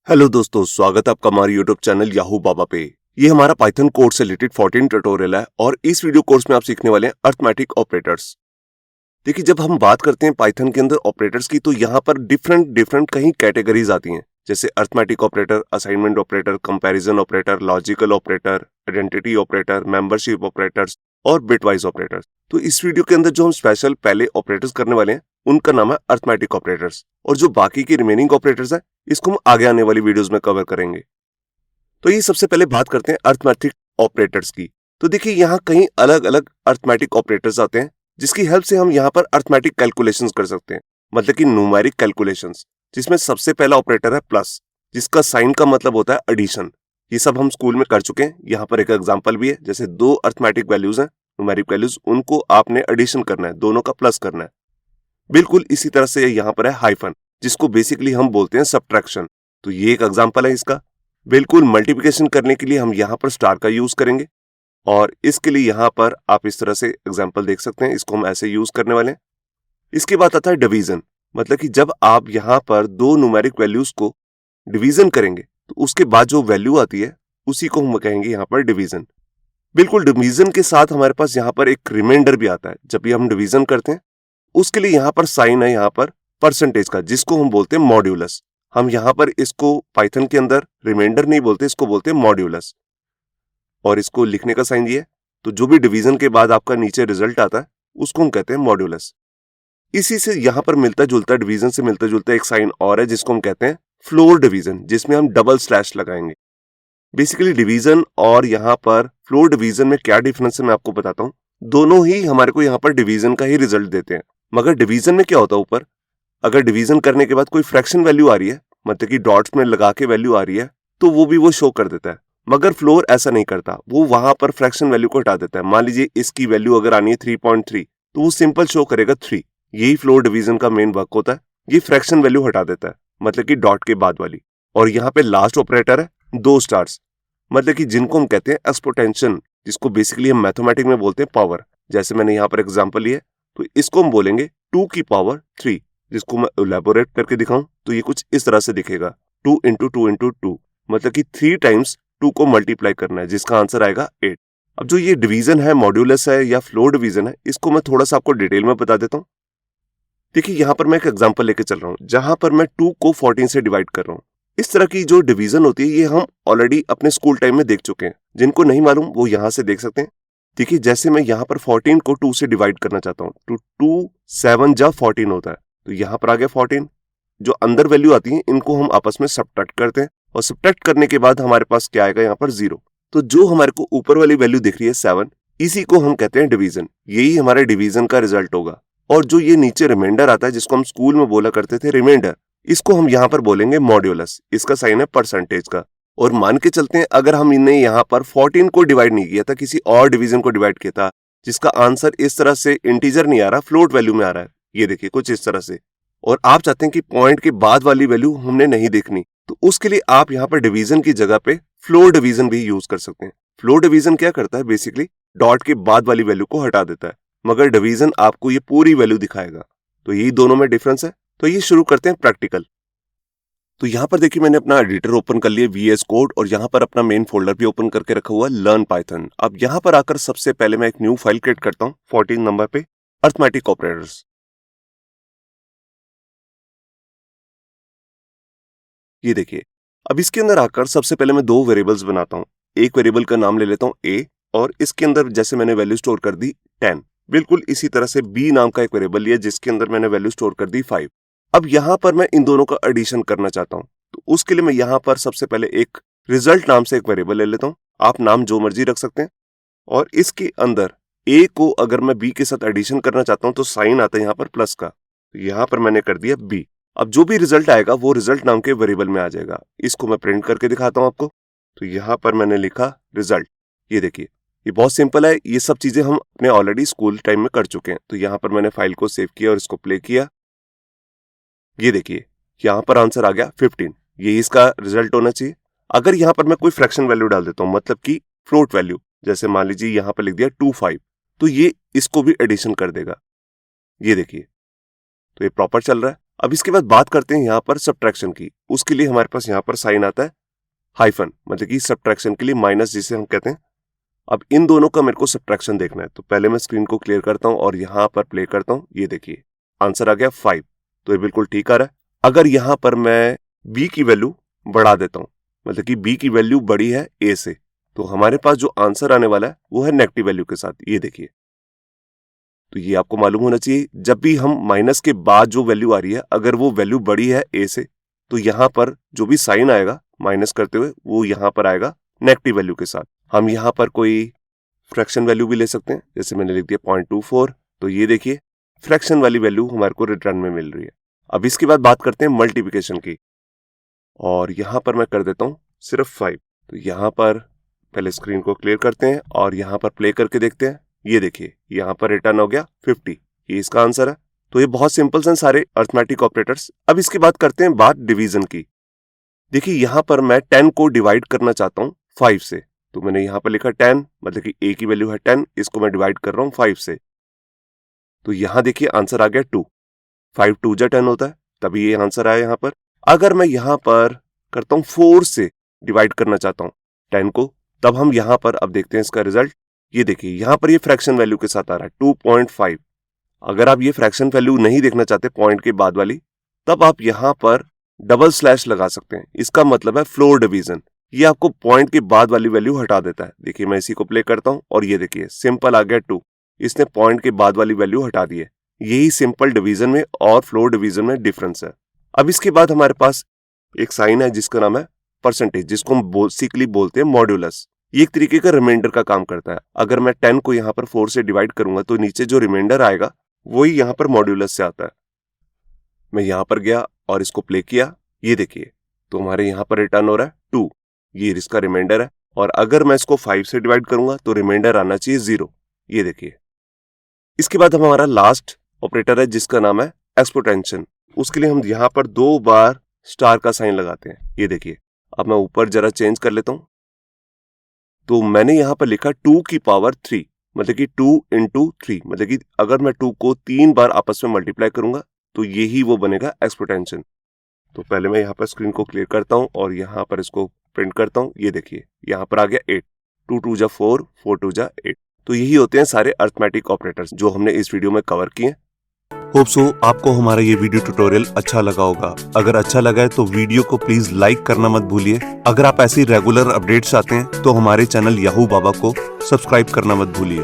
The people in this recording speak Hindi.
हेलो दोस्तों, स्वागत है आपका हमारे यूट्यूब चैनल याहू बाबा पे। ये हमारा पाइथन कोड से रिलेटेड 14 ट्यूटोरियल है और इस वीडियो कोर्स में आप सीखने वाले हैं अरिथमेटिक ऑपरेटर्स। देखिए, जब हम बात करते हैं पाइथन के अंदर ऑपरेटर्स की तो यहाँ पर डिफरेंट कहीं कैटेगरीज आती हैं, जैसे arithmetic operator, assignment operator, comparison operator, logical operator, identity operator, membership operators और बिटवाइज ऑपरेटर्स। तो इस वीडियो के अंदर जो हम स्पेशल पहले ऑपरेटर्स करने वाले हैं उनका नाम है अरिथमेटिक ऑपरेटर्स, और जो बाकी की रिमेनिंग ऑपरेटर्स है इसको हम आगे आने वाली वीडियोस में कवर करेंगे। तो ये सबसे पहले बात करते हैं अरिथमेटिक ऑपरेटर्स की। तो देखिए, यहाँ कई अलग अलग अरिथमेटिक ऑपरेटर्स आते हैं जिसकी हेल्प से हम यहाँ पर अरिथमेटिक कैलकुलेशंस कर सकते हैं, मतलब कि न्यूमेरिक कैलकुलेशंस, जिसमें सबसे पहला ऑपरेटर है प्लस, जिसका साइन का मतलब होता है एडिशन। ये सब हम स्कूल में कर चुके हैं। यहाँ पर एक एग्जाम्पल भी है, जैसे दो अरिथमेटिक वैल्यूज हैं, न्यूमेरिक वैल्यूज, उनको आपने एडिशन करना है, दोनों का प्लस करना है। बिल्कुल इसी तरह से यहाँ पर है हाइफन, जिसको बेसिकली हम बोलते हैं सब्ट्रैक्शन। तो ये एक एग्जांपल है इसका। बिल्कुल मल्टीप्लिकेशन करने के लिए हम यहाँ पर स्टार का यूज करेंगे, और इसके लिए यहाँ पर आप इस तरह से एग्जांपल देख सकते हैं, इसको हम ऐसे यूज करने वाले हैं। इसके बाद आता है डिवीजन, मतलब कि जब आप यहाँ पर दो न्यूमेरिक वैल्यूज को डिवीजन करेंगे तो उसके बाद जो वैल्यू आती है उसी को हम कहेंगे यहाँ पर डिवीजन। बिल्कुल डिवीजन के साथ हमारे पास यहाँ पर एक रिमाइंडर भी आता है। जब भी हम डिवीजन करते हैं उसके लिए यहाँ पर साइन है, यहाँ पर परसेंटेज का, जिसको हम बोलते हैं मॉड्यूलस। हम यहाँ पर इसको पाइथन के अंदर रिमाइंडर नहीं बोलते, इसको बोलते हैं मॉड्यूलस, और इसको लिखने का साइन ये है। तो जो भी डिवीजन के बाद आपका नीचे रिजल्ट आता है उसको हम कहते हैं मॉड्यूलस। इसी से यहाँ पर मिलता जुलता, डिवीजन से मिलता जुलता एक साइन और है जिसको हम कहते हैं फ्लोर डिवीजन, जिसमें हम डबल स्लैश लगाएंगे। बेसिकली डिवीजन और यहाँ पर फ्लोर डिवीजन में क्या डिफरेंस है मैं आपको बताता हूँ। दोनों ही हमारे को यहाँ पर डिवीजन का ही रिजल्ट देते हैं, मगर डिवीजन में क्या होता है, ऊपर अगर डिवीजन करने के बाद कोई फ्रैक्शन वैल्यू आ रही है, मतलब कि डॉट्स में लगा के वैल्यू आ रही है, तो वो भी वो शो कर देता है। मगर फ्लोर ऐसा नहीं करता, वो वहां पर फ्रैक्शन वैल्यू को हटा देता है। मान लीजिए इसकी वैल्यू अगर आनी है 3.3, तो वो सिंपल शो करेगा 3। यही फ्लोर डिवीजन का मेन वर्क होता है, ये फ्रैक्शन वैल्यू हटा देता है, मतलब कि डॉट के बाद वाली। और यहाँ पे लास्ट ऑपरेटर है दो स्टार्स, मतलब कि जिनको हम कहते हैं एक्सपोनेंशियल, जिसको बेसिकली हम मैथमेटिक्स में बोलते हैं पावर। जैसे मैंने यहाँ पर एग्जांपल लिया, तो इसको हम बोलेंगे 2 की पावर 3, जिसको मैं इलेबोरेट करके दिखाऊं तो ये कुछ इस तरह से दिखेगा, 2 इंटू 2 इंटू 2, मतलब कि 3 टाइम्स 2 को मल्टीप्लाई करना है, जिसका आंसर आएगा 8। अब जो ये डिवीजन है, मॉड्यूलस है या फ्लोर डिवीजन है, इसको मैं थोड़ा सा आपको डिटेल में बता देता हूँ। देखिए, यहाँ पर मैं एक एग्जाम्पल लेके चल रहा हूँ जहां पर मैं 2 को 14 से डिवाइड कर रहा हूँ। इस तरह की जो डिवीजन होती है ये हम ऑलरेडी अपने स्कूल टाइम में देख चुके हैं। जिनको नहीं मालूम वो यहाँ से देख सकते हैं। देखिए, जैसे मैं यहाँ पर 14 को 2 से डिवाइड करना चाहता हूँ, तो 2 7 जा 14 होता है, तो यहाँ पर आ गया 14। जो अंदर वैल्यू आती है इनको हम आपस में सब्ट्रैक्ट करते हैं, और सब्ट्रैक्ट करने के बाद हमारे पास क्या आएगा, यहाँ पर 0। तो जो हमारे को ऊपर वाली वैल्यू दिख रही है 7, इसी को हम कहते हैं डिवीजन। यही हमारे डिवीजन का रिजल्ट होगा। और जो ये नीचे रिमाइंडर आता है, जिसको हम स्कूल में बोला करते थे रिमाइंडर, इसको हम यहाँ पर बोलेंगे मॉड्यूलस। इसका साइन है परसेंटेज का। और मान के चलते हैं अगर हम इन्हें यहाँ पर 14 को डिवाइड नहीं किया था, किसी और डिवीजन को डिवाइड किया था, जिसका आंसर इस तरह से इंटीजर नहीं आ रहा, फ्लोट वैल्यू में आ रहा है, ये देखिए कुछ इस तरह से, और आप चाहते हैं कि पॉइंट के बाद वाली वैल्यू हमने नहीं देखनी, तो उसके लिए आप यहाँ पर डिवीजन की जगह पे फ्लोर डिवीजन भी यूज कर सकते हैं। फ्लोर डिवीजन क्या करता है, बेसिकली डॉट के बाद वाली वैल्यू को हटा देता है, मगर डिवीजन आपको ये पूरी वैल्यू दिखाएगा। तो यही दोनों में डिफरेंस है। तो ये शुरू करते हैं प्रैक्टिकल। तो यहाँ पर देखिए, मैंने अपना एडिटर ओपन कर लिया, VS कोड, और यहाँ पर अपना मेन फोल्डर भी ओपन करके रखा हुआ है, लर्न पाइथन। अब यहाँ पर आकर सबसे पहले मैं एक न्यू फाइल क्रिएट करता हूँ 14 नंबर पे, अरिथमेटिक ऑपरेटर्स। ये देखिए, अब इसके अंदर आकर सबसे पहले मैं दो वेरिएबल्स बनाता हूँ। एक वेरिएबल का नाम ले लेता हूँ A, और इसके अंदर जैसे मैंने वैल्यू स्टोर कर दी 10। बिल्कुल इसी तरह से B नाम का एक वेरिएबल लिया जिसके अंदर मैंने वैल्यू स्टोर कर दी 5। अब यहाँ पर मैं इन दोनों का एडिशन करना चाहता हूँ, तो उसके लिए मैं यहाँ पर सबसे पहले एक रिजल्ट नाम से एक वेरिएबल ले लेता हूँ। आप नाम जो मर्जी रख सकते हैं, और इसके अंदर A को अगर मैं B के साथ एडिशन करना चाहता हूँ तो साइन आता है यहाँ पर प्लस का, तो यहाँ पर मैंने कर दिया B। अब जो भी रिजल्ट आएगा वो रिजल्ट नाम के वेरिएबल में आ जाएगा। इसको मैं प्रिंट करके दिखाता हूँ आपको। तो यहाँ पर मैंने लिखा रिजल्ट। ये देखिए, ये बहुत सिंपल है। ये सब चीजें हम अपने ऑलरेडी स्कूल टाइम में कर चुके हैं। तो यहाँ पर मैंने फाइल को सेव किया और इसको प्ले किया। ये देखिए, यहाँ पर आंसर आ गया 15। ये इसका रिजल्ट होना चाहिए। अगर यहाँ पर मैं कोई फ्रैक्शन वैल्यू डाल देता हूँ, मतलब कि फ्लोट वैल्यू, जैसे मान लीजिए यहाँ पर लिख दिया 25, तो ये इसको भी एडिशन कर देगा। ये देखिए, तो ये प्रॉपर चल रहा है। अब इसके बाद बात करते हैं यहाँ पर सब्ट्रैक्शन की। उसके लिए हमारे पास यहाँ पर साइन आता है हाइफन, मतलब कि सब्ट्रैक्शन के लिए माइनस जिसे हम कहते हैं। अब इन दोनों का मेरे को सब्ट्रैक्शन देखना है, तो पहले मैं स्क्रीन को क्लियर करता हूँ और यहाँ पर प्ले करता हूँ। ये देखिए आंसर आ गया 5, तो ये बिल्कुल ठीक आ रहा है। अगर यहाँ पर मैं b की वैल्यू बढ़ा देता हूँ, मतलब कि b की वैल्यू बड़ी है a से, तो हमारे पास जो आंसर आने वाला है वो है नेगेटिव वैल्यू के साथ। ये देखिए, तो ये आपको मालूम होना चाहिए, जब भी हम माइनस के बाद जो वैल्यू आ रही है अगर वो वैल्यू बड़ी है a से, तो यहाँ पर जो भी साइन आएगा माइनस करते हुए वो यहाँ पर आएगा नेगेटिव वैल्यू के साथ। हम यहाँ पर कोई फ्रैक्शन वैल्यू भी ले सकते हैं, जैसे मैंने लिख दिया 0.24, तो ये देखिए फ्रैक्शन वाली वैल्यू हमारे को रिटर्न में मिल रही है। अब इसके बाद बात करते हैं मल्टीप्लिकेशन की, और यहाँ पर मैं कर देता हूँ सिर्फ 5। तो यहाँ पर पहले स्क्रीन को क्लियर करते हैं और यहाँ पर प्ले करके देखते हैं। ये देखिए यहाँ पर रिटर्न हो गया 50, ये इसका आंसर है। तो ये बहुत सिंपल हैं सारे अरिथमेटिक ऑपरेटर्स। अब इसके बाद करते हैं बात डिवीजन की। देखिए यहाँ पर मैं 10 को डिवाइड करना चाहता हूँ 5 से, तो मैंने यहाँ पर लिखा 10, मतलब कि a की वैल्यू है 10, इसको मैं डिवाइड कर रहा हूँ 5 से। तो यहाँ देखिए आंसर आ गया 2, 5 2 जा 10 होता है, तभी ये आंसर आया यहाँ पर। अगर मैं यहाँ पर करता हूँ 4 से डिवाइड करना चाहता हूँ 10 को, तब हम यहाँ पर अब देखते हैं इसका रिजल्ट। ये देखिए यहाँ पर ये फ्रैक्शन वैल्यू के साथ आ रहा है 2.5। अगर आप ये फ्रैक्शन वैल्यू नहीं देखना चाहते पॉइंट के बाद वाली, तब आप यहाँ पर डबल स्लैश लगा सकते हैं। इसका मतलब है फ्लोर डिवीजन, ये आपको पॉइंट के बाद वाली वैल्यू हटा देता है। देखिए मैं इसी को प्ले करता हूँ और ये देखिए सिंपल आ गया 2, इसने पॉइंट के बाद वाली वैल्यू हटा दी है। यही सिंपल डिवीजन में और फ्लोर डिवीजन में डिफरेंस है। अब इसके बाद हमारे पास एक साइन है जिसका नाम है परसेंटेज, जिसको हम बेसिकली बोलते हैं मॉड्यूलस। ये एक तरीके का रिमाइंडर का काम करता है। अगर मैं 10 को यहाँ पर 4 से डिवाइड करूंगा तो नीचे जो रिमाइंडर आएगा वही यहाँ पर मॉड्यूलस से आता है। मैं यहाँ पर गया और इसको प्ले किया, ये देखिए तो हमारे यहाँ पर रिटर्न हो रहा है 2, ये इसका रिमाइंडर है। और अगर मैं इसको 5 से डिवाइड करूंगा तो रिमाइंडर आना चाहिए 0, ये देखिए। इसके बाद हमारा लास्ट ऑपरेटर है जिसका नाम है एक्सपोनेंशियल। उसके लिए हम यहाँ पर 2 बार स्टार का साइन लगाते हैं। ये देखिए, अब मैं ऊपर जरा चेंज कर लेता हूं, तो मैंने यहाँ पर लिखा 2 की पावर 3, मतलब कि 2 into 3, मतलब कि अगर मैं 2 को 3 बार आपस में मल्टीप्लाई करूंगा तो यही वो बनेगा एक्सपोनेंशियल। तो पहले मैं यहाँ पर स्क्रीन को क्लियर करता हूँ और यहाँ पर इसको प्रिंट करता हूँ। ये देखिए यहाँ पर आ गया 8, 2 2 जा 4, 4 2 जा 8। तो यही होते हैं सारे अरिथमेटिक ऑपरेटर्स जो हमने इस वीडियो में कवर किए। होप सो आपको हमारा ये वीडियो ट्यूटोरियल अच्छा लगा होगा। अगर अच्छा लगा है तो वीडियो को प्लीज लाइक करना मत भूलिए। अगर आप ऐसी रेगुलर अपडेट्स चाहते हैं तो हमारे चैनल याहू बाबा को सब्सक्राइब करना मत भूलिए।